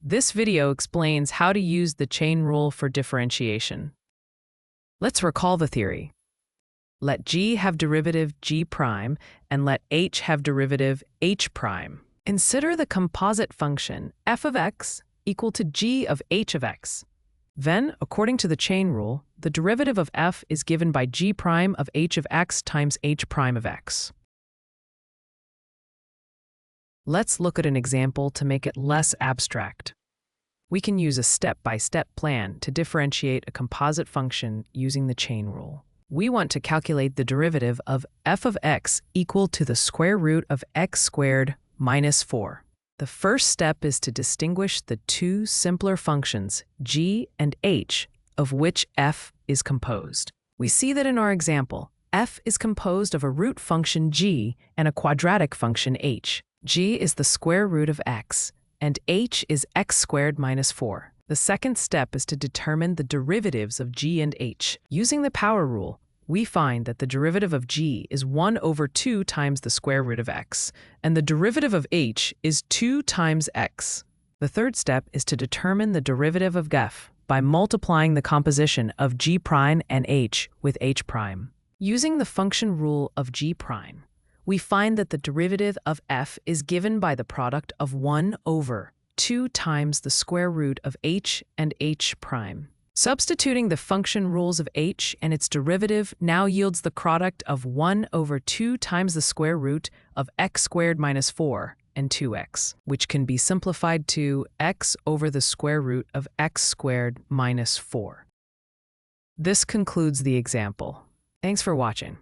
This video explains how to use the chain rule for differentiation. Let's recall the theory. Let g have derivative g prime and let h have derivative h prime. Consider the composite function f of x equal to g of h of x. Then, according to the chain rule, the derivative of f is given by g prime of h of x times h prime of x. Let's look at an example to make it less abstract. We can use a step-by-step plan to differentiate a composite function using the chain rule. We want to calculate the derivative of f of x equal to the square root of x squared minus 4. The first step is to distinguish the two simpler functions, g and h, of which f is composed. We see that in our example, f is composed of a root function g and a quadratic function h. G is the square root of x, and h is x squared minus 4. The second step is to determine the derivatives of g and h. Using the power rule, we find that the derivative of g is 1 over 2 times the square root of x, and the derivative of h is 2 times x. The third step is to determine the derivative of f by multiplying the composition of g prime and h with h prime. Using the function rule of g prime, we find that the derivative of f is given by the product of 1 over 2 times the square root of h and h prime. Substituting the function rules of h and its derivative now yields the product of 1 over 2 times the square root of x squared minus 4 and 2x, which can be simplified to x over the square root of x squared minus 4. This concludes the example. Thanks for watching.